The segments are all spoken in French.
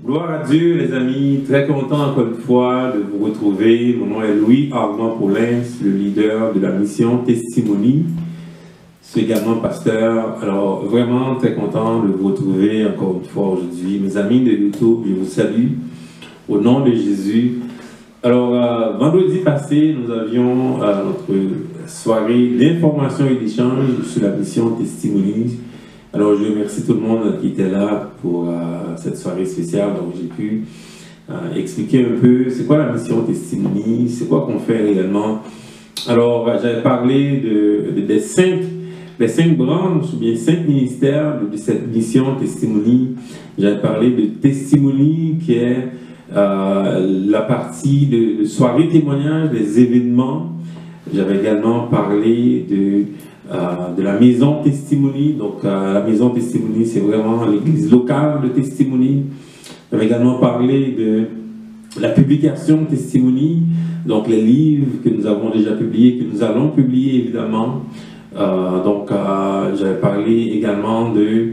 Gloire à Dieu, les amis. Très content encore une fois de vous retrouver. Mon nom est Louis Armand Paulin, le leader de la mission Testimony. Je suis également pasteur. Alors, vraiment très content de vous retrouver encore une fois aujourd'hui. Mes amis de YouTube, je vous salue au nom de Jésus. Alors, vendredi passé, nous avions notre soirée d'information et d'échange sur la mission Testimony. Alors, je remercie tout le monde qui était là pour cette soirée spéciale. Donc, j'ai pu expliquer un peu c'est quoi la mission Testimony, c'est quoi qu'on fait réellement. Alors, j'avais parlé des cinq branches, ou bien 5 ministères de cette mission Testimony. J'avais parlé de Testimony, qui est la partie de soirée témoignage, des événements. J'avais également parlé de la maison Testimony. Donc, la maison Testimony, c'est vraiment l'église locale de Testimony. J'avais également parlé de la publication Testimony, donc les livres que nous avons déjà publiés, que nous allons publier évidemment. J'avais parlé également de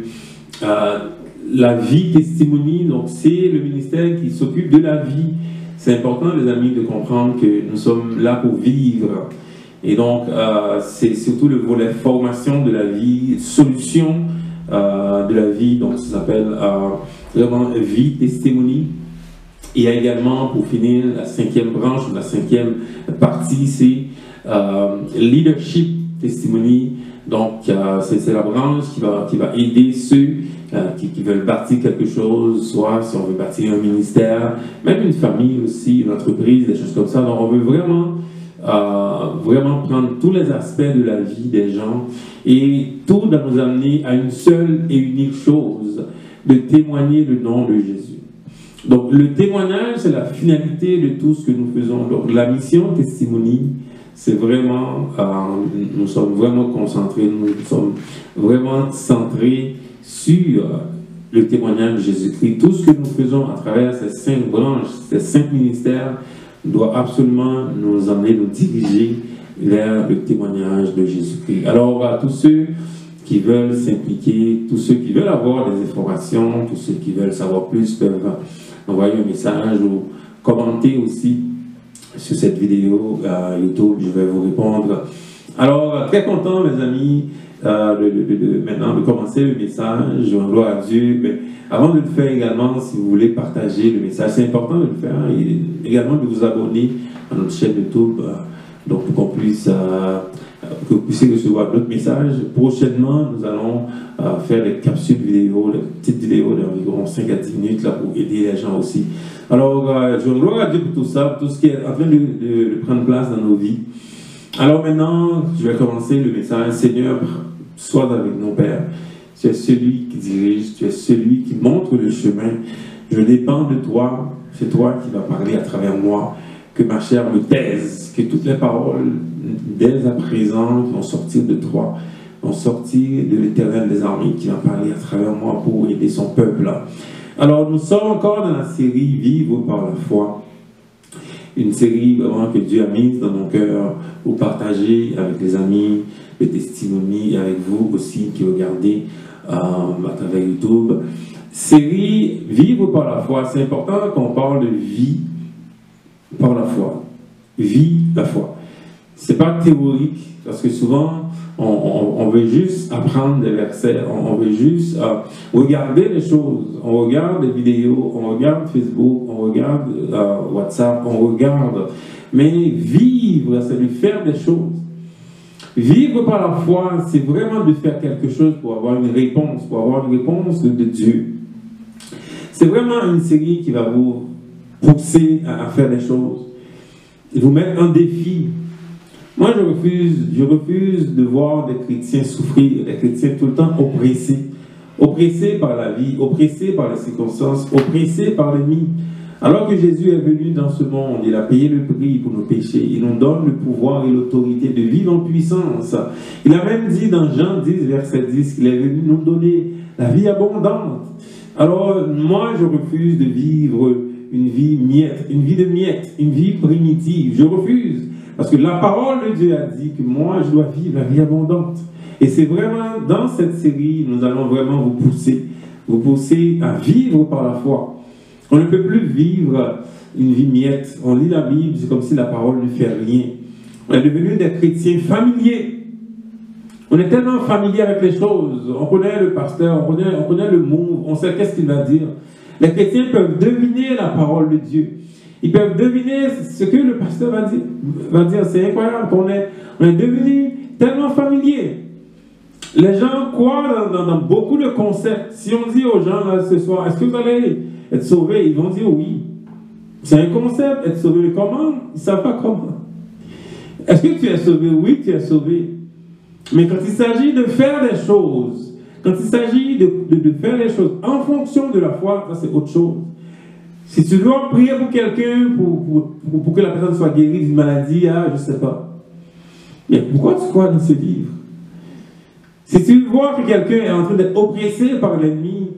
la vie Testimony. Donc, c'est le ministère qui s'occupe de la vie. C'est important, les amis, de comprendre que nous sommes là pour vivre. Et donc, c'est surtout le volet formation de la vie, solution de la vie. Donc, ça s'appelle vraiment vie Testimony. Il y a également, pour finir, la 5e branche, la 5e partie, c'est leadership Testimony. Donc, c'est la branche qui va aider ceux qui veulent bâtir quelque chose, soit si on veut bâtir un ministère, même une famille aussi, une entreprise, des choses comme ça. Donc, on veut vraiment prendre tous les aspects de la vie des gens et tout doit nous amener à une seule et unique chose, de témoigner le nom de Jésus. Donc, le témoignage, c'est la finalité de tout ce que nous faisons. Donc, la mission Testimony, c'est vraiment, nous sommes vraiment concentrés, nous sommes vraiment centrés sur le témoignage de Jésus-Christ. Tout ce que nous faisons à travers ces 5 branches, ces 5 ministères, doit absolument nous amener, nous diriger vers le témoignage de Jésus-Christ. Alors, tous ceux qui veulent s'impliquer, tous ceux qui veulent avoir des informations, tous ceux qui veulent savoir plus peuvent envoyer un message ou commenter aussi sur cette vidéo YouTube, je vais vous répondre. Alors, très content, mes amis, maintenant de commencer le message, gloire à Dieu. Mais avant de le faire également, si vous voulez partager le message, c'est important de le faire, et également de vous abonner à notre chaîne YouTube, donc pour qu'on puisse, que vous puissiez recevoir d'autres messages. Prochainement, nous allons faire des capsules vidéo, des petites vidéos d'environ 5 à 10 minutes là, pour aider les gens aussi. Alors, je gloire à Dieu pour tout ça, pour tout ce qui est en train de prendre place dans nos vies. Alors maintenant, je vais commencer le message. Seigneur, sois avec nos pères. Tu es celui qui dirige, tu es celui qui montre le chemin. Je dépends de toi, c'est toi qui vas parler à travers moi. Que ma chair me taise, que toutes les paroles, dès à présent, vont sortir de toi, vont sortir de l'Éternel des armées, qui va parler à travers moi pour aider son peuple. Alors, nous sommes encore dans la série Vivre par la foi. Une série vraiment que Dieu a mise dans mon cœur pour partager avec les amis, le testimony, et avec vous aussi qui regardez à travers YouTube. Série Vivre par la foi. C'est important qu'on parle de vie par la foi. Vie, la foi. C'est pas théorique, parce que souvent, on veut juste apprendre des versets, on veut juste regarder les choses. On regarde des vidéos, on regarde Facebook, on regarde WhatsApp, on regarde. Mais vivre, c'est de faire des choses. Vivre par la foi, c'est vraiment de faire quelque chose pour avoir une réponse, de Dieu. C'est vraiment une série qui va vous pousser à faire des choses, et vous mettre un défi. Moi, je refuse de voir des chrétiens souffrir, des chrétiens tout le temps oppressés par la vie, oppressés par les circonstances, oppressés par l'ennemi. Alors que Jésus est venu dans ce monde, il a payé le prix pour nos péchés, il nous donne le pouvoir et l'autorité de vivre en puissance. Il a même dit dans Jean 10, verset 10, qu'il est venu nous donner la vie abondante. Alors, moi, je refuse de vivre une vie miette, une vie de miettes, une vie primitive. Je refuse. Parce que la parole de Dieu a dit que moi, je dois vivre la vie abondante. Et c'est vraiment dans cette série, nous allons vraiment vous pousser à vivre par la foi. On ne peut plus vivre une vie miette. On lit la Bible, c'est comme si la parole ne fait rien. On est devenu des chrétiens familiers. On est tellement familier avec les choses. On connaît le pasteur, on connaît le mot, on sait qu'est-ce qu'il va dire. Les chrétiens peuvent deviner la parole de Dieu. Ils peuvent deviner ce que le pasteur va dire. C'est incroyable. On est devenu tellement familier. Les gens croient dans beaucoup de concepts. Si on dit aux gens là, ce soir, est-ce que vous allez être sauvés? Ils vont dire oui. C'est un concept, être sauvé. Comment? Ils ne savent pas comment. Est-ce que tu es sauvé? Oui, tu es sauvé. Mais quand il s'agit de faire des choses, quand il s'agit de faire les choses en fonction de la foi, ça c'est autre chose. Si tu dois prier pour quelqu'un, pour que la personne soit guérie d'une maladie, je ne sais pas. Mais pourquoi tu crois dans ce livre? Si tu vois que quelqu'un est en train d'être oppressé par l'ennemi,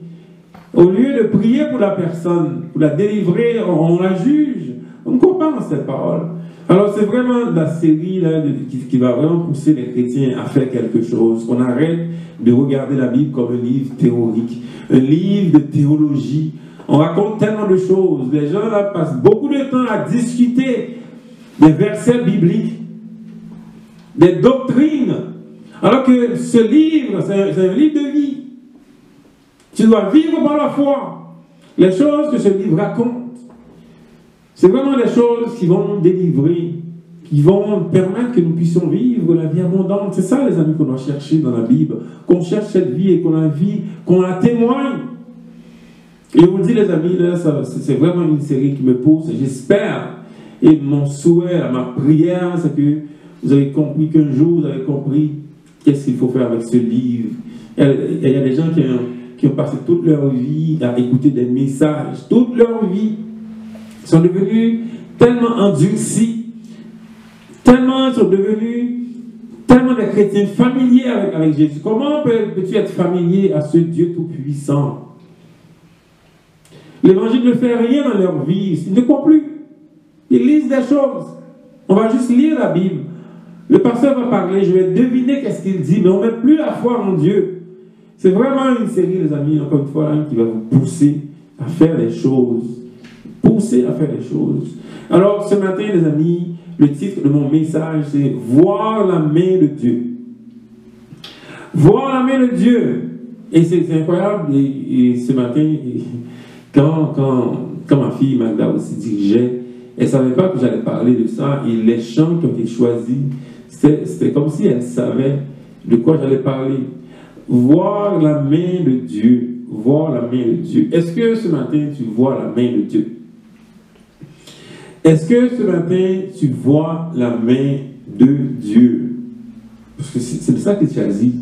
au lieu de prier pour la personne, pour la délivrer, on la juge. On ne croit pas dans cette parole. Alors c'est vraiment la série là, qui va vraiment pousser les chrétiens à faire quelque chose. Qu'on arrête de regarder la Bible comme un livre théorique, un livre de théologie. On raconte tellement de choses. Les gens là passent beaucoup de temps à discuter des versets bibliques, des doctrines. Alors que ce livre, c'est un livre de vie. Tu dois vivre par la foi. Les choses que ce livre raconte, c'est vraiment des choses qui vont nous délivrer, qui vont permettre que nous puissions vivre la vie abondante. C'est ça, les amis, qu'on doit chercher dans la Bible. Qu'on cherche cette vie et qu'on la témoigne. Et je vous dis, les amis, là, c'est vraiment une série qui me pousse. J'espère, et mon souhait, ma prière, c'est que vous avez compris qu'un jour, vous avez compris qu'est-ce qu'il faut faire avec ce livre. Il y a des gens qui ont passé toute leur vie à écouter des messages, toute leur vie. Ils sont devenus tellement endurcis, ils sont devenus tellement des chrétiens familiers avec Jésus. Comment peux-tu être familier à ce Dieu tout-puissant? L'évangile ne fait rien dans leur vie. Ils ne croient plus. Ils lisent des choses. On va juste lire la Bible. Le pasteur va parler, je vais deviner qu'est-ce qu'il dit, mais on ne met plus la foi en Dieu. C'est vraiment une série, les amis, encore une fois, qui va vous pousser à faire les choses. Pousser à faire les choses. Alors, ce matin, les amis, le titre de mon message, c'est « Voir la main de Dieu ». Voir la main de Dieu. Et c'est incroyable. Et ce matin, quand ma fille Magda aussi dirigeait, elle ne savait pas que j'allais parler de ça. Et les chants qui ont été choisis, c'était comme si elle savait de quoi j'allais parler. Voir la main de Dieu. Voir la main de Dieu. Est-ce que ce matin, tu vois la main de Dieu? Est-ce que ce matin, tu vois la main de Dieu? Parce que c'est de ça que tu as dit.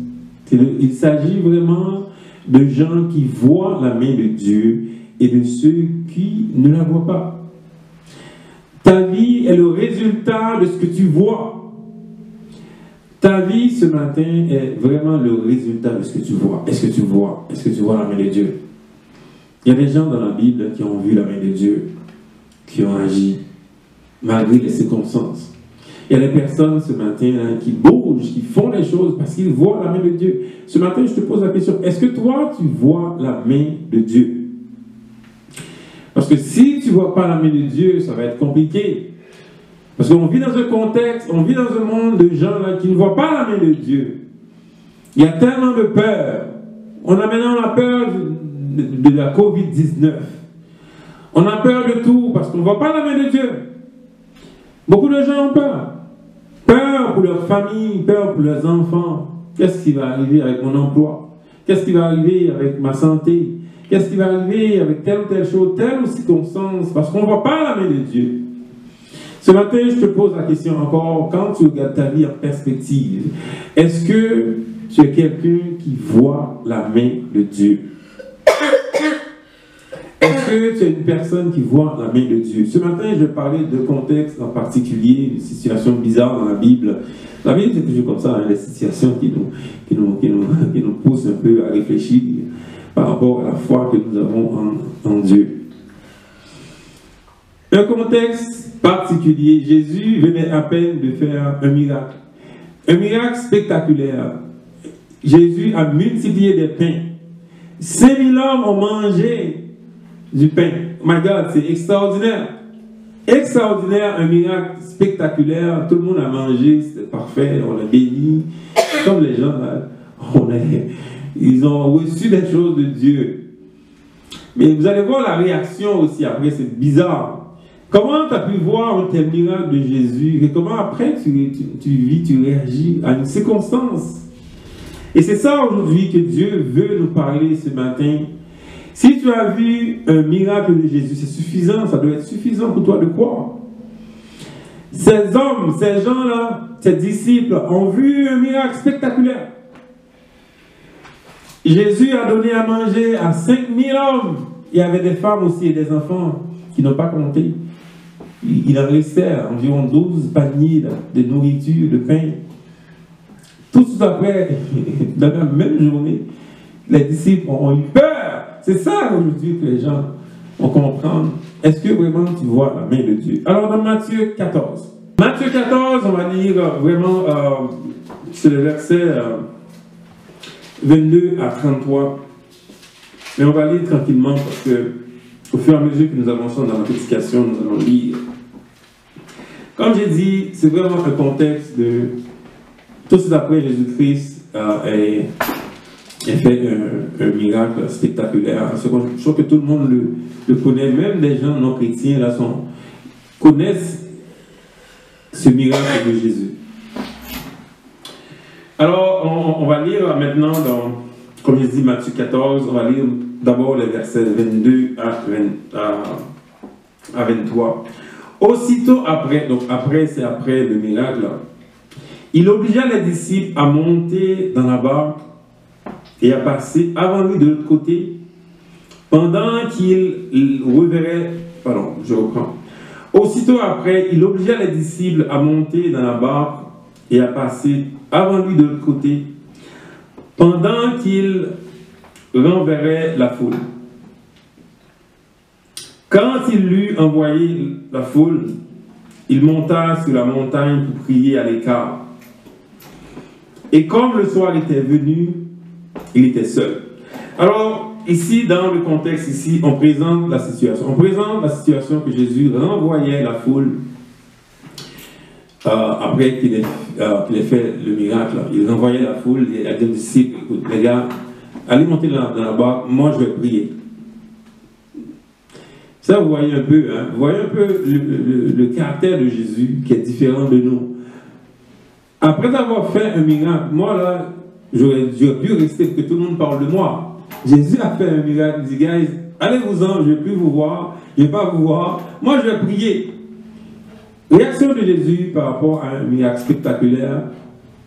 Il s'agit vraiment de gens qui voient la main de Dieu et de ceux qui ne la voient pas. Ta vie est le résultat de ce que tu vois. Ta vie ce matin est vraiment le résultat de ce que tu vois. Est-ce que tu vois? Est-ce que tu vois la main de Dieu? Il y a des gens dans la Bible qui ont vu la main de Dieu, qui ont agi malgré les circonstances. Il y a des personnes ce matin qui bougent, qui font les choses parce qu'ils voient la main de Dieu. Ce matin, je te pose la question, est-ce que toi, tu vois la main de Dieu? Parce que si tu ne vois pas la main de Dieu, ça va être compliqué. Parce qu'on vit dans un contexte, on vit dans un monde de gens là, qui ne voient pas la main de Dieu. Il y a tellement de peur. On a maintenant la peur de la COVID-19. On a peur de tout parce qu'on ne voit pas la main de Dieu. Beaucoup de gens ont peur. Peur pour leur famille, peur pour leurs enfants. Qu'est-ce qui va arriver avec mon emploi? Qu'est-ce qui va arriver avec ma santé? Qu'est-ce qui va arriver avec telle ou telle chose, telle ou circonstance? Parce qu'on ne voit pas la main de Dieu. Ce matin, je te pose la question encore, quand tu regardes ta vie en perspective, est-ce que tu es quelqu'un qui voit la main de Dieu? Est-ce que tu es une personne qui voit la main de Dieu? Ce matin, je vais parler de contexte en particulier, de situations bizarres dans la Bible. La Bible, c'est toujours comme ça, les situations qui nous poussent un peu à réfléchir par rapport à la foi que nous avons en Dieu. Un contexte particulier, Jésus venait à peine de faire un miracle. Un miracle spectaculaire. Jésus a multiplié des pains. 5000 hommes ont mangé du pain. Oh my God, c'est extraordinaire. Extraordinaire, un miracle spectaculaire. Tout le monde a mangé, c'était parfait, on a béni. Comme les gens, là, ils ont reçu des choses de Dieu. Mais vous allez voir la réaction aussi après, c'est bizarre. Comment tu as pu voir un tel miracle de Jésus et comment après tu vis, tu réagis à une circonstance. Et c'est ça aujourd'hui que Dieu veut nous parler ce matin. Si tu as vu un miracle de Jésus, c'est suffisant, ça doit être suffisant pour toi de croire. Ces hommes, ces gens-là, ces disciples ont vu un miracle spectaculaire. Jésus a donné à manger à 5000 hommes. Il y avait des femmes aussi et des enfants qui n'ont pas compté. Il en restait environ 12 paniers de nourriture, de pain. Tout de suite après, dans la même journée, les disciples ont eu peur. C'est ça aujourd'hui que les gens vont comprendre. Est-ce que vraiment tu vois la main de Dieu? Alors dans Matthieu 14. Matthieu 14, on va lire vraiment, c'est le verset 22 à 33. Mais on va lire tranquillement parce que au fur et à mesure que nous avançons dans la prédication, nous allons lire. Comme j'ai dit, c'est vraiment un contexte de... Tout de suite après, Jésus-Christ a fait un miracle spectaculaire. Je crois que tout le monde le connaît, même des gens non chrétiens là, connaissent ce miracle de Jésus. Alors, on va lire maintenant, comme je dis, Matthieu 14, on va lire d'abord les versets 22 à 23. Aussitôt après, donc après, c'est après le miracle, il obligea les disciples à monter dans la barque et à passer avant lui de l'autre côté, pendant qu'il reverrait... Pardon, je reprends. Aussitôt après, il obligea les disciples à monter dans la barque et à passer avant lui de l'autre côté, pendant qu'il renverrait la foule. Quand il eut envoyé la foule, il monta sur la montagne pour prier à l'écart. Et comme le soir était venu, il était seul. Alors, ici, dans le contexte, ici, on présente la situation. On présente la situation que Jésus renvoyait la foule après qu'il ait fait le miracle. Il renvoyait la foule et a dit aux disciples, écoute, les gars, allez monter dans la barque, moi je vais prier. Ça, vous voyez un peu, hein? Vous voyez un peu le caractère de Jésus qui est différent de nous. Après avoir fait un miracle, moi là, j'aurais pu rester pour que tout le monde parle de moi. Jésus a fait un miracle, il dit, guys, allez-vous-en, je ne vais plus vous voir, je ne vais pas vous voir, moi je vais prier. Réaction de Jésus par rapport à un miracle spectaculaire,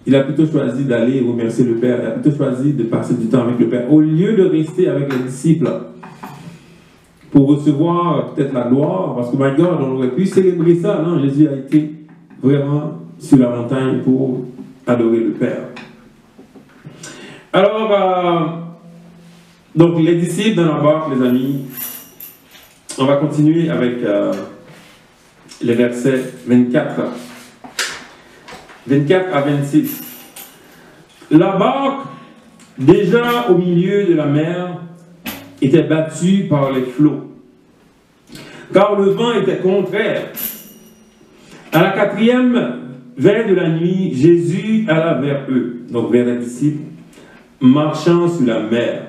il a plutôt choisi d'aller remercier le Père, il a plutôt choisi de passer du temps avec le Père, au lieu de rester avec les disciples pour recevoir peut-être la gloire, parce que, my God, on aurait pu célébrer ça. Non, Jésus a été vraiment sur la montagne pour adorer le Père. Alors, donc les disciples dans la barque, les amis, on va continuer avec les versets 24 à 26. La barque, déjà au milieu de la mer, était battue par les flots, car le vent était contraire. À la 4e veille de la nuit, Jésus alla vers eux, donc vers les disciples, marchant sur la mer.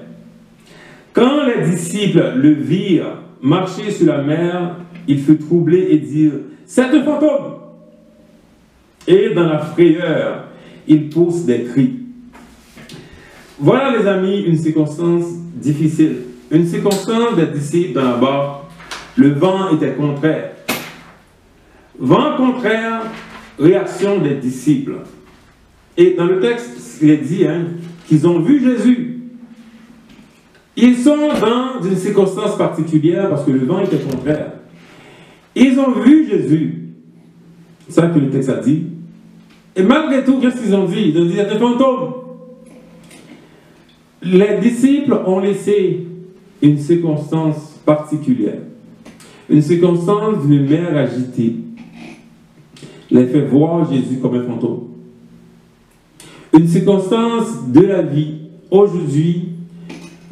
Quand les disciples le virent marcher sur la mer, ils furent troublés et dirent, « C'est un fantôme !» Et dans la frayeur, ils poussent des cris. Voilà, les amis, une circonstance difficile. Une circonstance des disciples dans la barque. Le vent était contraire. Vent contraire, réaction des disciples. Et dans le texte, il est dit qu'ils ont vu Jésus. Ils sont dans une circonstance particulière parce que le vent était contraire. Ils ont vu Jésus. C'est ça que le texte a dit. Et malgré tout, qu'est-ce qu'ils ont dit? Ils ont dit, c'est un fantôme. Les disciples ont laissé une circonstance particulière. Une circonstance d'une mer agitée les fait voir Jésus comme un fantôme. Une circonstance de la vie, aujourd'hui,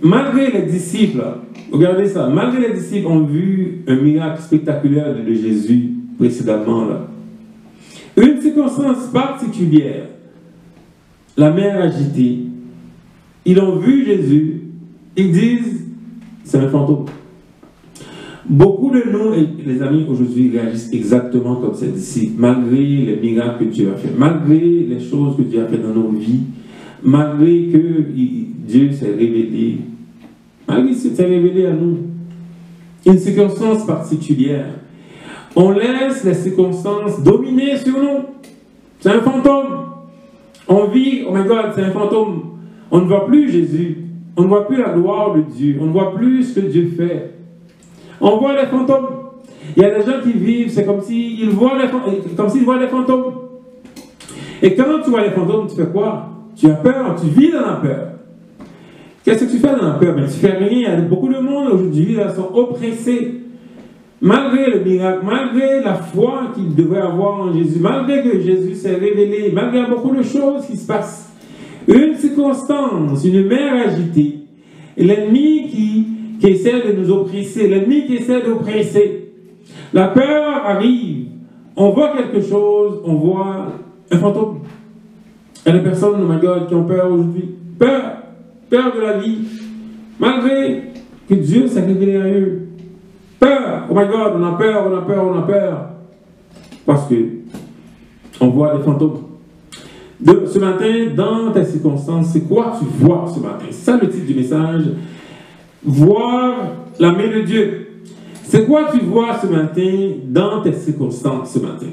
malgré les disciples Regardez ça. Malgré les disciples ont vu un miracle spectaculaire de Jésus précédemment là. Une circonstance particulière, la mer agitée, ils ont vu Jésus, ils disent, c'est un fantôme. Beaucoup de nous, les amis, aujourd'hui, réagissent exactement comme ces disciples, malgré les miracles que Dieu a fait, malgré les choses que Dieu a fait dans nos vies, malgré que Dieu s'est révélé, malgré qu'il s'est révélé à nous. Une circonstance particulière. On laisse les circonstances dominer sur nous. C'est un fantôme. On vit, oh my God, c'est un fantôme. On ne voit plus Jésus. On ne voit plus la gloire de Dieu. On ne voit plus ce que Dieu fait. On voit les fantômes. Il y a des gens qui vivent, c'est comme s'ils voient les fantômes. Et quand tu vois les fantômes, tu fais quoi? Tu as peur, tu vis dans la peur. Qu'est-ce que tu fais dans la peur? Mais tu fais rien. Il y a beaucoup de monde aujourd'hui qui sont oppressés. Malgré le miracle, malgré la foi qu'ils devraient avoir en Jésus, malgré que Jésus s'est révélé, malgré beaucoup de choses qui se passent. Une circonstance, une mer agitée, et l'ennemi qui essaie de nous oppresser, l'ennemi qui essaie d'oppresser. La peur arrive, on voit quelque chose, on voit un fantôme. Il y a des personnes, oh my God, qui ont peur aujourd'hui. Peur de la vie, malgré que Dieu s'est révélé à eux. Peur, oh my God, on a peur. Parce que on voit des fantômes. Ce matin, dans tes circonstances, c'est quoi tu vois ce matin? C'est ça le titre du message. Voir la main de Dieu. C'est quoi tu vois ce matin dans tes circonstances ce matin?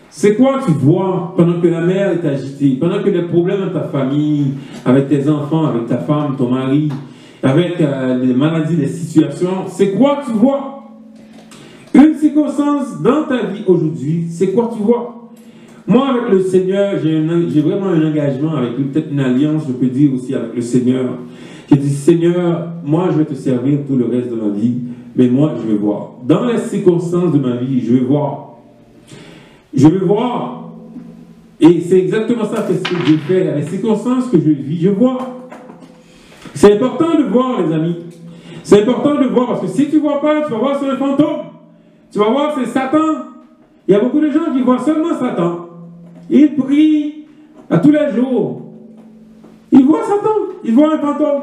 C'est quoi tu vois pendant que la mer est agitée, pendant que les problèmes dans ta famille, avec tes enfants, avec ta femme, ton mari, avec les maladies, les situations, c'est quoi tu vois? Une circonstance dans ta vie aujourd'hui, c'est quoi tu vois? Moi, avec le Seigneur, j'ai vraiment un engagement avec lui, peut-être une alliance, je peux dire aussi avec le Seigneur. J'ai dit, Seigneur, moi je vais te servir tout le reste de ma vie, mais moi je veux voir. Dans les circonstances de ma vie, je veux voir. Je veux voir. Et c'est exactement ça que je fais. Les circonstances que je vis, je vois. C'est important de voir, les amis. C'est important de voir, parce que si tu ne vois pas, tu vas voir c'est un fantôme. Tu vas voir c'est Satan. Il y a beaucoup de gens qui voient seulement Satan. Ils prient à tous les jours. Ils voient Satan. Ils voient un fantôme.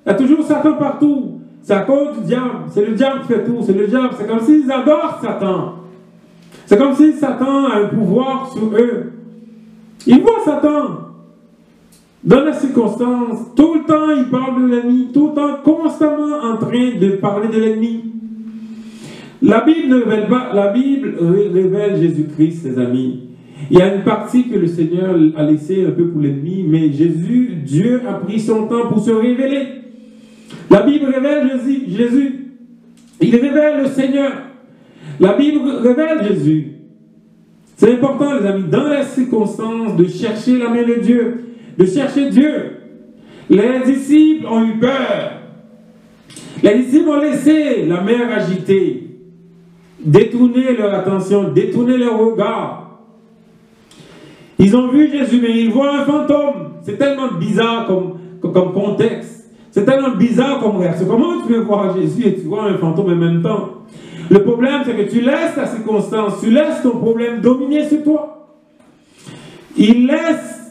Il y a toujours Satan partout. C'est à cause du diable. C'est le diable qui fait tout. C'est le diable. C'est comme s'ils adorent Satan. C'est comme si Satan a un pouvoir sur eux. Ils voient Satan. Dans les circonstances, tout le temps, il parle de l'ennemi. Tout le temps, constamment en train de parler de l'ennemi. La Bible ne révèle pas. La Bible révèle Jésus-Christ, les amis. Il y a une partie que le Seigneur a laissée un peu pour l'ennemi, mais Dieu a pris son temps pour se révéler. La Bible révèle Jésus. Il révèle le Seigneur. La Bible révèle Jésus. C'est important, les amis, dans les circonstances, de chercher la main de Dieu, de chercher Dieu. Les disciples ont eu peur. Les disciples ont laissé la mer agitée, détourner leur attention, détourner leur regard. Ils ont vu Jésus, mais ils voient un fantôme. C'est tellement bizarre comme contexte. C'est tellement bizarre comme réaction. Comment tu peux voir Jésus et tu vois un fantôme en même temps? Le problème, c'est que tu laisses ta circonstance, tu laisses ton problème dominer sur toi. Ils laissent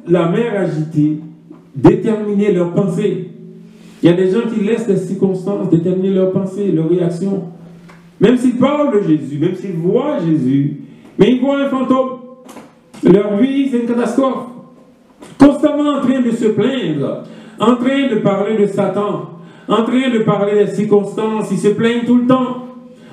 la mer agitée déterminer leurs pensées. Il y a des gens qui laissent les circonstances déterminer leurs pensées, leurs réactions. Même s'ils parlent de Jésus, même s'ils voient Jésus, mais ils voient un fantôme. Leur vie, c'est une catastrophe. Constamment en train de se plaindre, en train de parler de Satan, en train de parler des circonstances, ils se plaignent tout le temps.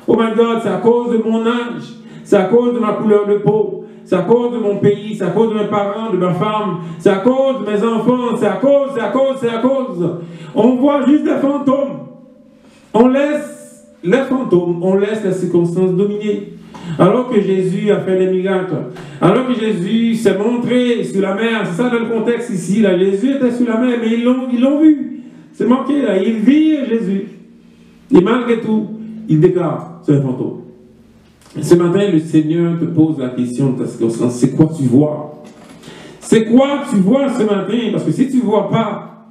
Oh my God, c'est à cause de mon âge, c'est à cause de ma couleur de peau, c'est à cause de mon pays, c'est à cause de mes parents, de ma femme, c'est à cause de mes enfants, c'est à cause. On voit juste des fantômes. On laisse les fantômes, on laisse les circonstances dominer. Alors que Jésus a fait des miracles, alors que Jésus s'est montré sur la mer, c'est ça dans le contexte ici, là, Jésus était sur la mer, mais ils l'ont vu. C'est manqué là, il vit Jésus. Et malgré tout, il déclare, c'est un fantôme. Ce matin, le Seigneur te pose la question de ta circonstance, c'est quoi tu vois? C'est quoi tu vois ce matin? Parce que si tu ne vois pas,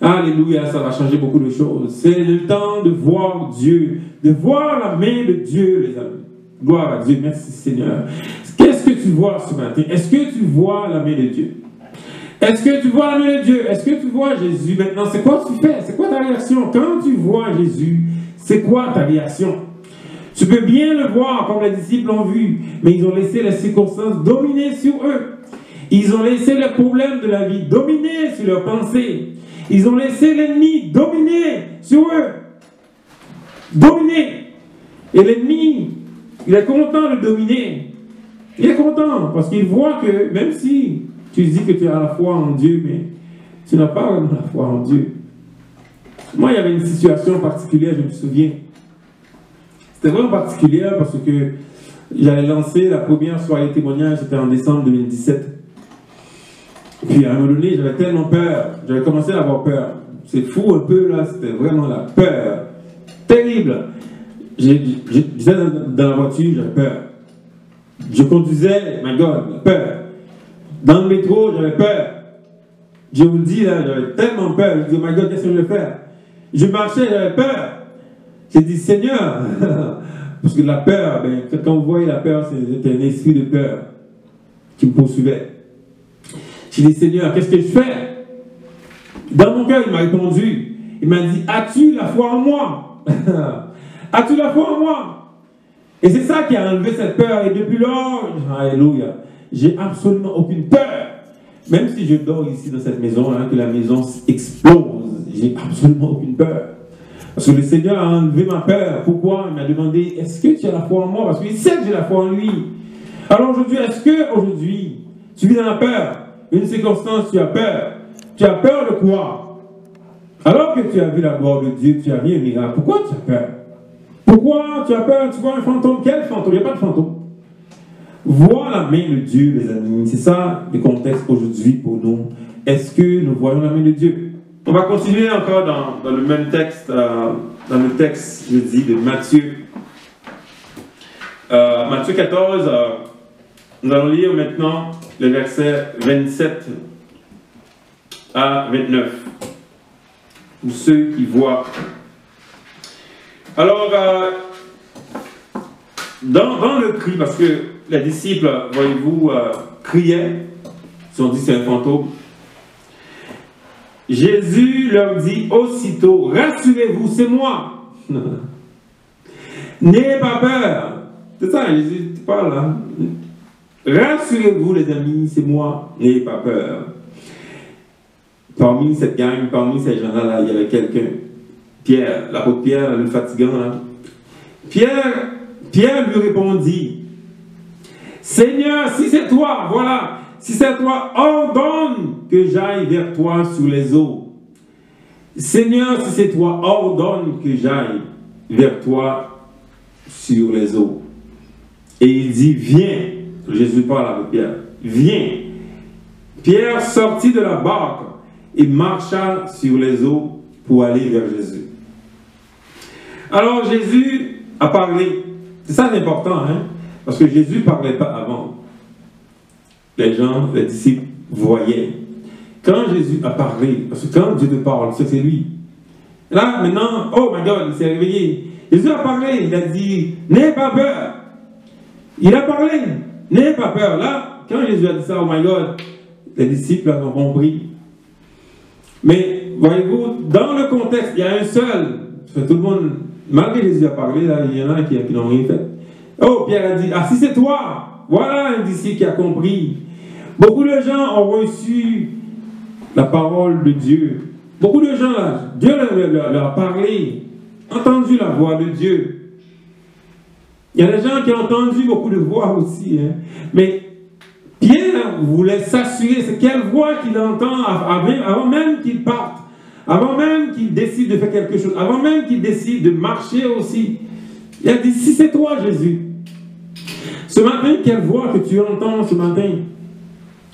Alléluia, ça va changer beaucoup de choses. C'est le temps de voir Dieu, de voir la main de Dieu, les amis. Gloire à Dieu, merci Seigneur. Qu'est-ce que tu vois ce matin? Est-ce que tu vois la main de Dieu? Est-ce que tu vois la main de Dieu? Est-ce que tu vois Jésus maintenant? C'est quoi tu fais? C'est quoi ta réaction? Quand tu vois Jésus, c'est quoi ta réaction? Tu peux bien le voir comme les disciples l'ont vu, mais ils ont laissé les circonstances dominer sur eux. Ils ont laissé les problèmes de la vie dominer sur leurs pensées. Ils ont laissé l'ennemi dominer sur eux. Dominer. Et l'ennemi, il est content de dominer. Il est content parce qu'il voit que même si tu dis que tu as la foi en Dieu, mais tu n'as pas vraiment la foi en Dieu. Moi, il y avait une situation particulière, je me souviens. C'était vraiment particulière parce que j'avais lancé la première soirée témoignage, c'était en décembre 2017. Puis à un moment donné, j'avais tellement peur, j'avais commencé à avoir peur. C'est fou un peu là, c'était vraiment la peur. Terrible. J'étais dans la voiture, j'avais peur. Je conduisais, my God, la peur. Dans le métro, j'avais peur. Je vous le dis là, j'avais tellement peur. Je dis, oh my God, qu'est-ce que je vais faire? Je marchais, j'avais peur. J'ai dit, Seigneur, parce que la peur, ben, quand vous voyez la peur, c'est un esprit de peur qui me poursuivait. J'ai dit, Seigneur, qu'est-ce que je fais? Dans mon cœur, il m'a répondu. Il m'a dit, as-tu la foi en moi? As-tu la foi en moi? Et c'est ça qui a enlevé cette peur. Et depuis lors, alléluia, j'ai absolument aucune peur. Même si je dors ici dans cette maison, hein, que la maison explose, j'ai absolument aucune peur. Parce que le Seigneur a enlevé ma peur. Pourquoi? Il m'a demandé, est-ce que tu as la foi en moi? Parce qu'il sait que j'ai la foi en lui. Alors aujourd'hui, est-ce que aujourd'hui, tu vis dans la peur? Une circonstance, tu as peur. Tu as peur de quoi? Alors que tu as vu la gloire de Dieu, tu as vu un miracle. Pourquoi tu as peur? Pourquoi tu as peur? Tu vois un fantôme? Quel fantôme? Il n'y a pas de fantôme. Voir la main de Dieu, les amis. C'est ça le contexte aujourd'hui pour nous. Est-ce que nous voyons la main de Dieu? On va continuer encore dans le même texte, dans le texte, je dis, de Matthieu. Matthieu 14, nous allons lire maintenant les versets 27 à 29. Pour ceux qui voient. Alors, dans le cri, parce que les disciples, voyez-vous, criaient, ils ont dit c'est un fantôme. Jésus leur dit aussitôt, rassurez-vous, c'est moi. N'ayez pas peur. C'est ça, Jésus parle là. Rassurez-vous les amis, c'est moi, n'ayez pas peur. Parmi cette gang, parmi ces gens-là, là, il y avait quelqu'un. Pierre, l'apôtre Pierre, le fatigant là. Pierre lui répondit, Seigneur, si c'est toi, voilà, si c'est toi, ordonne que j'aille vers toi sur les eaux. Seigneur, si c'est toi, ordonne que j'aille vers toi sur les eaux. Et il dit, viens. Jésus parle avec Pierre. Viens. Pierre sortit de la barque et marcha sur les eaux pour aller vers Jésus. Alors Jésus a parlé. C'est ça l'important, hein? Parce que Jésus ne parlait pas avant. Les gens, les disciples voyaient. Quand Jésus a parlé, parce que quand Dieu te parle, c'est lui. Là, maintenant, oh my God, il s'est réveillé. Jésus a parlé, il a dit, n'ayez pas peur. Il a parlé, n'ayez pas peur. Là, quand Jésus a dit ça, oh my God, les disciples ont compris. Mais, voyez-vous, dans le contexte, il y a un seul, tout le monde, malgré Jésus a parlé, là, il y en a qui n'ont rien fait. Oh, Pierre a dit, ah, si c'est toi, voilà un disciple qui a compris. Beaucoup de gens ont reçu la parole de Dieu. Beaucoup de gens, là, Dieu leur a parlé, entendu la voix de Dieu. Il y a des gens qui ont entendu beaucoup de voix aussi. Hein. Mais Pierre voulait s'assurer, c'est quelle voix qu'il entend avant même qu'il parte, avant même qu'il décide de faire quelque chose, avant même qu'il décide de marcher aussi. Il a dit, si c'est toi, Jésus. Ce matin, quelle voix que tu entends ce matin?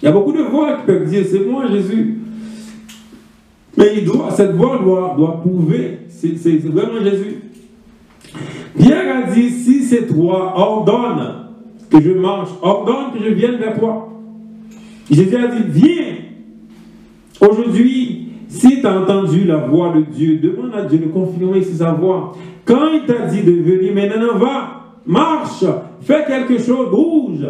Il y a beaucoup de voix qui peuvent dire, c'est moi, Jésus. Mais cette voix doit prouver, c'est vraiment Jésus. Pierre a dit, si c'est toi, ordonne que je marche, ordonne que je vienne vers toi. Jésus a dit, viens. Aujourd'hui, Si tu as entendu la voix de Dieu, demande à Dieu de confirmer sa voix. Quand il t'a dit de venir, maintenant va, marche, fais quelque chose, bouge.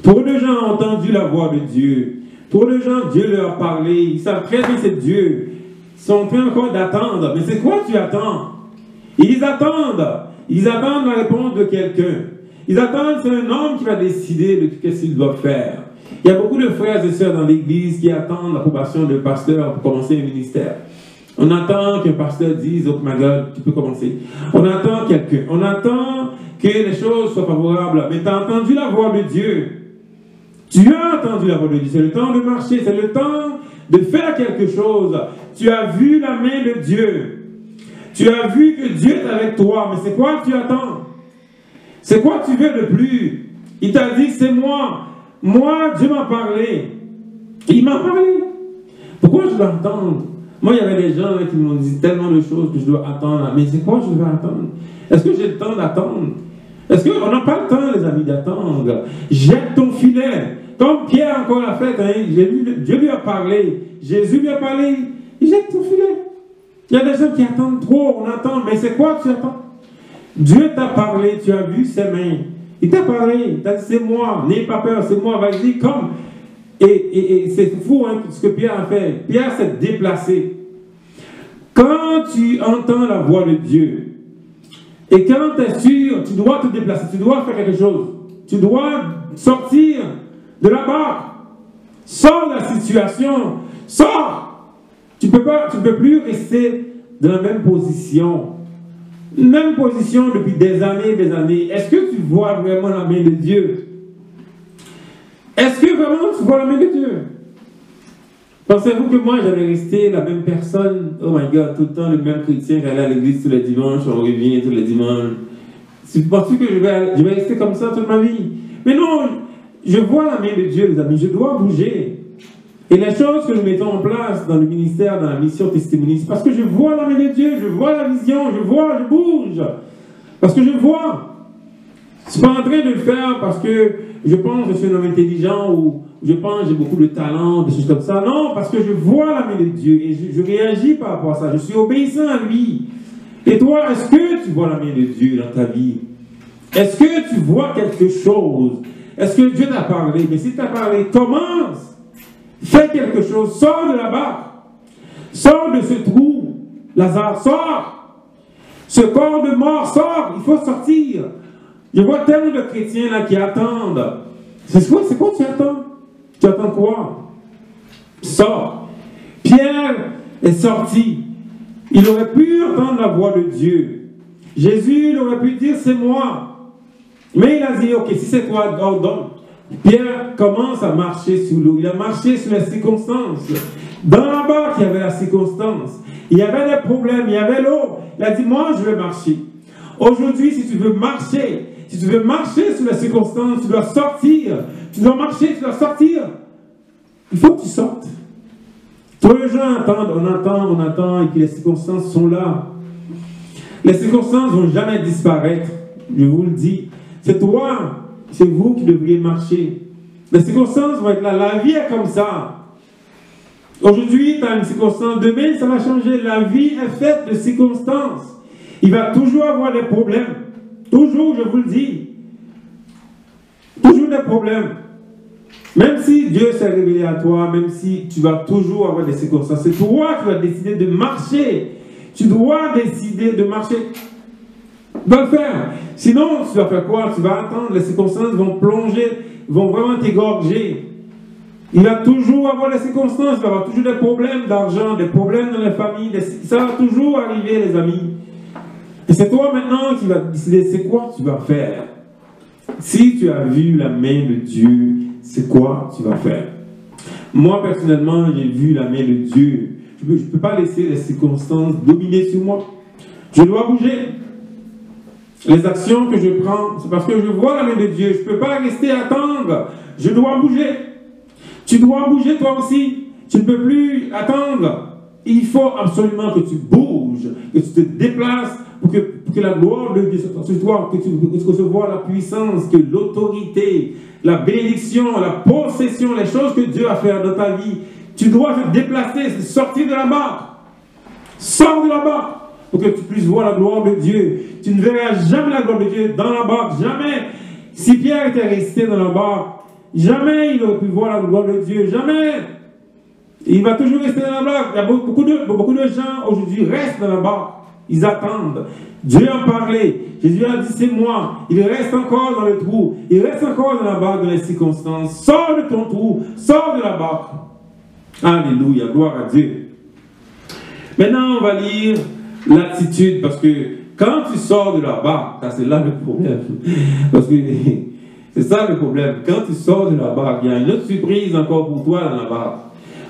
Pour les gens ont entendu la voix de Dieu. Pour les gens, Dieu leur a parlé. Ils savent très bien que c'est Dieu. Ils sont en train encore d'attendre. Mais c'est quoi tu attends? Ils attendent. Ils attendent la réponse de quelqu'un. Ils attendent, c'est un homme qui va décider de ce qu'il doit faire. Il y a beaucoup de frères et sœurs dans l'église qui attendent l'approbation du pasteur pour commencer un ministère. On attend qu'un pasteur dise, oh my God, tu peux commencer. On attend quelqu'un. On attend que les choses soient favorables. Mais tu as entendu la voix de Dieu. Tu as entendu la voix de Dieu. C'est le temps de marcher. C'est le temps de faire quelque chose. Tu as vu la main de Dieu. Tu as vu que Dieu est avec toi. Mais c'est quoi que tu attends? C'est quoi que tu veux de plus? Il t'a dit, c'est moi. Moi, Dieu m'a parlé. Il m'a parlé. Pourquoi je dois attendre? Moi, il y avait des gens qui m'ont dit tellement de choses que je dois attendre. Mais c'est quoi que je dois attendre? Est-ce que j'ai le temps d'attendre? Est-ce qu'on n'a pas le temps, les amis, d'attendre? Jette ton filet. Comme Pierre encore l'a fait, hein, Dieu lui a parlé. Jésus lui a parlé. Jette ton filet. Il y a des gens qui attendent trop. On attend. Mais c'est quoi que tu attends? Dieu t'a parlé. Tu as vu ses mains. Il t'a parlé. C'est moi. N'aie pas peur. C'est moi. Vas-y, comme. Et c'est fou hein, ce que Pierre a fait. Pierre s'est déplacé. Quand tu entends la voix de Dieu, et quand tu es sûr, tu dois te déplacer, tu dois faire quelque chose. Tu dois sortir de la barque. Sors de la situation. Sors. Tu ne peux plus rester dans la même position. Même position depuis des années, des années. Est-ce que tu vois vraiment la main de Dieu? Est-ce que vraiment tu vois la main de Dieu? Pensez-vous que moi j'allais rester la même personne? Oh my God, tout le temps le même chrétien qui allait à l'église tous les dimanches, on revient tous les dimanches. Penses-tu que je vais rester comme ça toute ma vie? Mais non, je vois la main de Dieu, les amis, je dois bouger. Et les choses que nous mettons en place dans le ministère, dans la mission Testimony, c'est parce que je vois la main de Dieu, je vois la vision, je bouge. Parce que je vois. Je ne suis pas en train de le faire parce que je pense que je suis un homme intelligent ou je pense que j'ai beaucoup de talent, des choses comme ça. Non, parce que je vois la main de Dieu et je réagis par rapport à ça. Je suis obéissant à lui. Et toi, est-ce que tu vois la main de Dieu dans ta vie? Est-ce que tu vois quelque chose? Est-ce que Dieu t'a parlé? Mais si t'a parlé, commence. Fais quelque chose. Sors de la barque. Sors de ce trou. Lazare, sors. Ce corps de mort, sort. Il faut sortir. Je vois tellement de chrétiens là qui attendent. C'est quoi tu attends? Tu attends quoi? Sors. Pierre est sorti. Il aurait pu entendre la voix de Dieu. Jésus, il aurait pu dire, c'est moi. Mais il a dit, ok, si c'est toi, donc. Pierre commence à marcher sous l'eau. Il a marché sur les circonstances. Dans la barque, il y avait la circonstance. Il y avait des problèmes, il y avait l'eau. Il a dit, moi, je vais marcher. Aujourd'hui, si tu veux marcher sur les circonstances, tu dois sortir. Tu dois marcher, tu dois sortir. Il faut que tu sortes. Tous les gens attendent, on attend, et puis les circonstances sont là. Les circonstances ne vont jamais disparaître. Je vous le dis. C'est toi. C'est vous qui devriez marcher. Les circonstances vont être là. La vie est comme ça. Aujourd'hui, tu as une circonstance. Demain, ça va changer. La vie est faite de circonstances. Il va toujours avoir des problèmes. Toujours, je vous le dis. Toujours des problèmes. Même si Dieu s'est révélé à toi, même si tu vas toujours avoir des circonstances, c'est toi qui vas décider de marcher. Tu dois décider de marcher. Tu dois le faire. Sinon, tu vas faire quoi? Tu vas attendre, les circonstances vont plonger, vont vraiment t'égorger. Il va toujours avoir des circonstances, il va avoir toujours des problèmes d'argent, des problèmes dans les familles, ça va toujours arriver, les amis. Et c'est toi maintenant qui vas décider c'est quoi tu vas faire. Si tu as vu la main de Dieu, c'est quoi tu vas faire. Moi, personnellement, j'ai vu la main de Dieu. Je ne peux pas laisser les circonstances dominer sur moi. Je dois bouger. Les actions que je prends, c'est parce que je vois la main de Dieu. Je ne peux pas rester à attendre. Je dois bouger. Tu dois bouger toi aussi. Tu ne peux plus attendre. Il faut absolument que tu bouges, que tu te déplaces pour que la gloire de Dieu soit sur toi, que tu recevoir la puissance, que l'autorité, la bénédiction, la possession, les choses que Dieu a fait dans ta vie, Tu dois te déplacer, sortir de la barque. Sors de la barque pour que tu puisses voir la gloire de Dieu. Tu ne verras jamais la gloire de Dieu dans la barque. Jamais. Si Pierre était resté dans la barque, jamais il aurait pu voir la gloire de Dieu. Jamais. Il va toujours rester dans la barque. Il y a beaucoup de gens aujourd'hui restent dans la barque. Ils attendent. Dieu a parlé. Jésus a dit c'est moi. Il reste encore dans le trou. Il reste encore dans la barque dans les circonstances. Sors de ton trou. Sors de la barque. Alléluia. Gloire à Dieu. Maintenant, on va lire l'attitude parce que quand tu sors de la barque, c'est là le problème. Parce que c'est ça le problème. Quand tu sors de la barque, il y a une autre surprise encore pour toi dans la barque.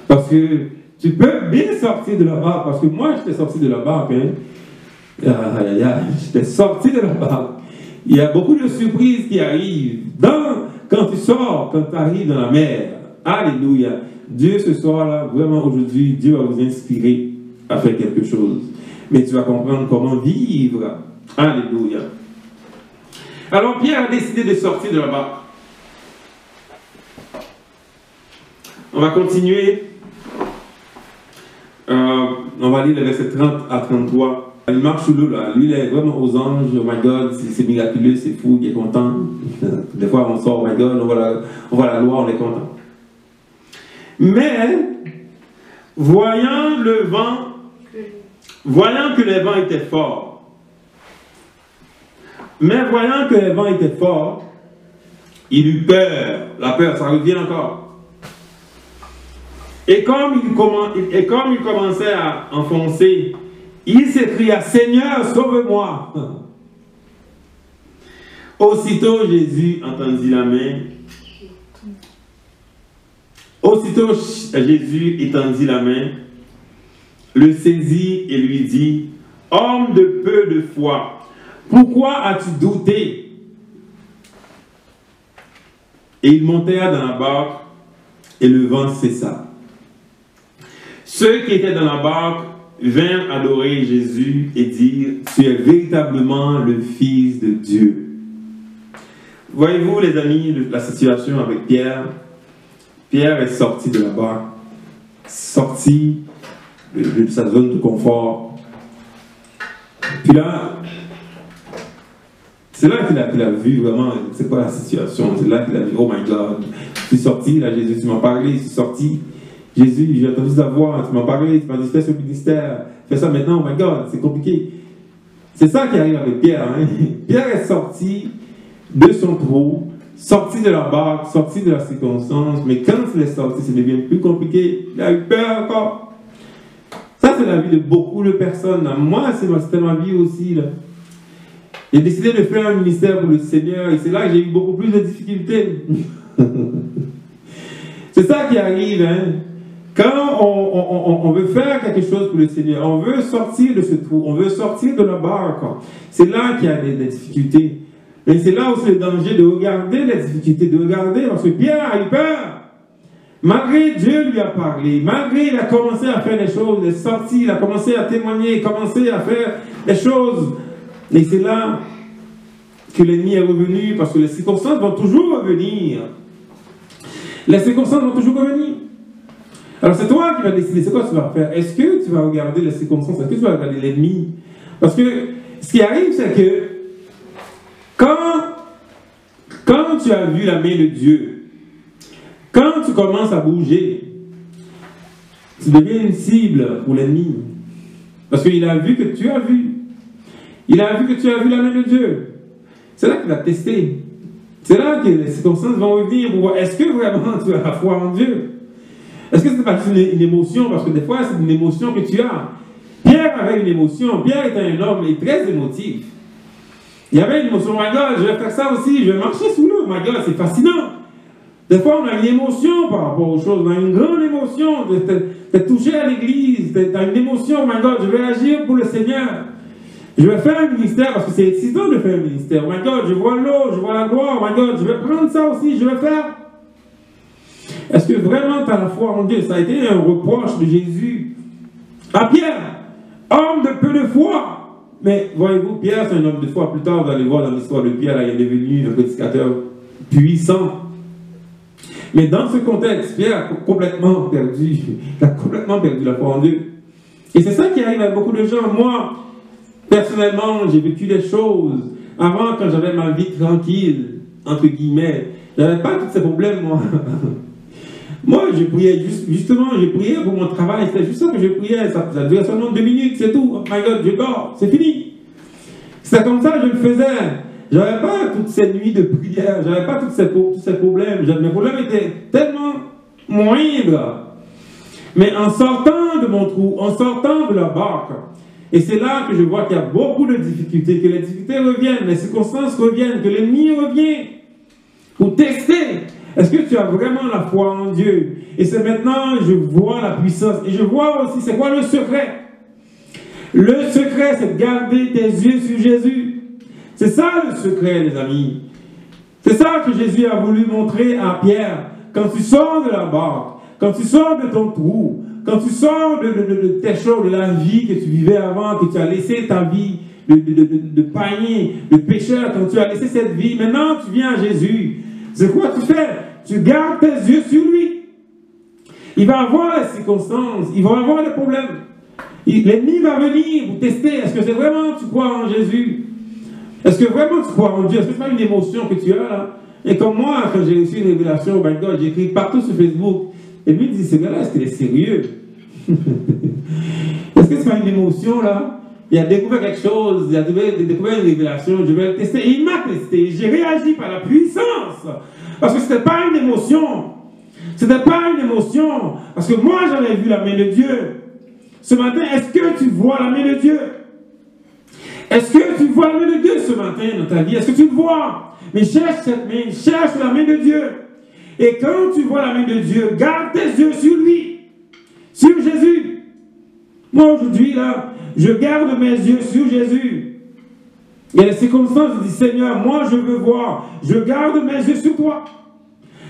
Parce que tu peux bien sortir de la barque. Parce que moi, j'étais sorti de la barque. J'étais sorti de la barque. Il y a beaucoup de surprises qui arrivent. Quand tu sors, quand tu arrives dans la mer. Alléluia. Dieu, ce soir-là, vraiment aujourd'hui, Dieu va vous inspirer à faire quelque chose. Mais tu vas comprendre comment vivre. Alléluia. Alors Pierre a décidé de sortir de la barque. On va continuer. On va lire les versets 30 à 33. Il marche sous l'eau là. Lui, il est vraiment aux anges. Oh my God, c'est miraculeux, c'est fou, il est content. Des fois, on sort, oh my God, on voit la loi, on est content. Mais, voyant que les vents étaient forts, il eut peur. La peur, ça revient encore. Et comme il commençait à enfoncer, il s'écria, Seigneur, sauve-moi. Aussitôt Jésus étendit la main, le saisit et lui dit, homme de peu de foi, pourquoi as-tu douté? Et il monta dans la barque et le vent cessa. Ceux qui étaient dans la barque vinrent adorer Jésus et dire, tu es véritablement le Fils de Dieu. Voyez-vous les amis, la situation avec Pierre? Pierre est sorti de la barque, sorti de sa zone de confort. Puis là, c'est là qu'il a vu vraiment, c'est quoi la situation, c'est là qu'il a vu, oh my God, je suis sorti, là Jésus, tu m'as parlé, je suis sorti, Jésus, j'ai entendu ta voix, tu m'as parlé, tu m'as dit fais ce ministère, fais ça maintenant, oh my God, c'est compliqué. C'est ça qui arrive avec Pierre. Hein? Pierre est sorti de son trou, sorti de la barque, sorti de la circonstance, mais quand il est sorti, ça devient plus compliqué, il a eu peur encore. Ça, c'est la vie de beaucoup de personnes. Là. Moi, c'était ma vie aussi. Là. J'ai décidé de faire un ministère pour le Seigneur et c'est là que j'ai eu beaucoup plus de difficultés. C'est ça qui arrive. Hein? Quand on veut faire quelque chose pour le Seigneur, on veut sortir de ce trou, on veut sortir de la barque. C'est là qu'il y a des difficultés. Et c'est là aussi le danger de regarder les difficultés, de regarder, parce que Pierre a eu peur. Malgré Dieu lui a parlé, malgré il a commencé à faire des choses, il est sorti, il a commencé à témoigner, commencé à faire des choses. Et c'est là que l'ennemi est revenu, parce que les circonstances vont toujours revenir. Les circonstances vont toujours revenir. Alors c'est toi qui vas décider, c'est quoi tu vas faire. Est-ce que tu vas regarder les circonstances, est-ce que tu vas regarder l'ennemi? Parce que ce qui arrive, c'est que quand tu as vu la main de Dieu, quand tu commences à bouger, tu deviens une cible pour l'ennemi. Parce qu'il a vu que tu as vu. Il a vu que tu as vu la main de Dieu. C'est là qu'il va tester. C'est là que les circonstances vont revenir pour voir, est-ce que vraiment tu as la foi en Dieu? Est-ce que ce n'est pas juste une émotion? Parce que des fois, c'est une émotion que tu as. Pierre avait une émotion. Pierre était un homme très émotif. Il y avait une émotion, oh my God, je vais faire ça aussi, je vais marcher sous l'eau, oh my God, c'est fascinant. Des fois, on a une émotion par rapport aux choses, on a une grande émotion, tu es touché à l'église, tu as une émotion, oh my God, je vais agir pour le Seigneur. Je vais faire un ministère parce que c'est excitant de faire un ministère. Oh my God, je vois l'eau, je vois la gloire, oh my God, je vais prendre ça aussi, je vais faire. Est-ce que vraiment tu as la foi en Dieu? Ça a été un reproche de Jésus à Pierre, homme de peu de foi. Mais voyez-vous, Pierre, c'est un homme de foi. Plus tard, vous allez voir dans l'histoire de Pierre, là, il est devenu un prédicateur puissant. Mais dans ce contexte, Pierre a complètement perdu la foi en Dieu. Et c'est ça qui arrive à beaucoup de gens. Moi, personnellement, j'ai vécu des choses. Avant, quand j'avais ma vie tranquille, entre guillemets, j'avais pas tous ces problèmes, moi. Moi, je priais justement, je priais pour mon travail. C'était juste ça que je priais. Ça durait seulement 2 minutes, c'est tout. Oh my God, je dors, c'est fini. C'est comme ça que je le faisais. J'avais pas toutes ces nuits de prière. J'avais pas tous ces problèmes. Mes problèmes étaient tellement moindres. Mais en sortant de mon trou, en sortant de la barque, et c'est là que je vois qu'il y a beaucoup de difficultés, que les difficultés reviennent, les circonstances reviennent, que l'ennemi revient pour tester. Est-ce que tu as vraiment la foi en Dieu? Et c'est maintenant, je vois la puissance. Et je vois aussi, c'est quoi le secret? Le secret, c'est de garder tes yeux sur Jésus. C'est ça le secret, les amis. C'est ça que Jésus a voulu montrer à Pierre. Quand tu sors de la barque, quand tu sors de ton trou, quand tu sors de tes choses, de la vie que tu vivais avant, que tu as laissé ta vie de panier, de pécheur, quand tu as laissé cette vie, maintenant tu viens à Jésus. C'est quoi tu fais? Tu gardes tes yeux sur lui. Il va avoir les circonstances, il va avoir des problèmes. L'ennemi va venir pour tester. Est-ce que c'est vraiment tu crois en Jésus? Est-ce que vraiment tu crois en Dieu? Est-ce que c'est pas une émotion que tu as là? Et comme moi, quand j'ai reçu une révélation, my God, j'ai écrit partout sur Facebook. Et lui il dit, ce gars-là, est-ce qu'il est sérieux? Est-ce que c'est pas une émotion là? Il a découvert quelque chose, il a découvert une révélation, je vais le tester. Et il m'a testé, j'ai réagi par la puissance. Parce que ce n'était pas une émotion. Ce n'était pas une émotion. Parce que moi, j'avais vu la main de Dieu. Ce matin, est-ce que tu vois la main de Dieu? Est-ce que tu vois la main de Dieu ce matin dans ta vie? Est-ce que tu le vois? Mais cherche cette main, cherche la main de Dieu. Et quand tu vois la main de Dieu, garde tes yeux sur lui, sur Jésus. Moi, aujourd'hui, là, je garde mes yeux sur Jésus. Il y a des circonstances, je dis, Seigneur, moi, je veux voir. Je garde mes yeux sur toi.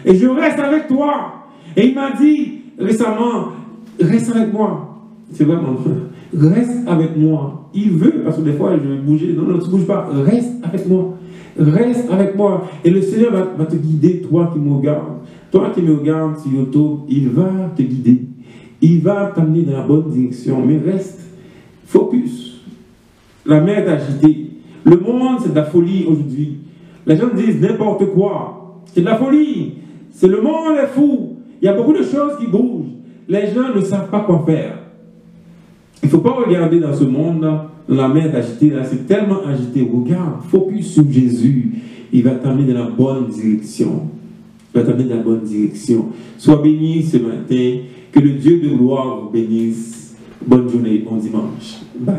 Et je reste avec toi. Et il m'a dit récemment, reste avec moi. C'est vraiment, reste avec moi. Il veut, parce que des fois, je vais bouger. Non, non, tu ne bouges pas. Reste avec moi. Reste avec moi. Et le Seigneur va te guider, toi qui me regardes. Toi qui me regardes sur YouTube, il va te guider. Il va t'amener dans la bonne direction. Mais reste focus. La mer est agitée. Le monde, c'est de la folie aujourd'hui. Les gens disent n'importe quoi. C'est de la folie. C'est le monde est fou. Il y a beaucoup de choses qui bougent. Les gens ne savent pas quoi faire. Il ne faut pas regarder dans ce monde-là, dans la mer agitée, là, c'est tellement agité. Regarde, focus sur Jésus. Il va t'amener dans la bonne direction. Il va t'amener dans la bonne direction. Sois béni ce matin. Que le Dieu de gloire vous bénisse. Bonne journée, bon dimanche. Bye.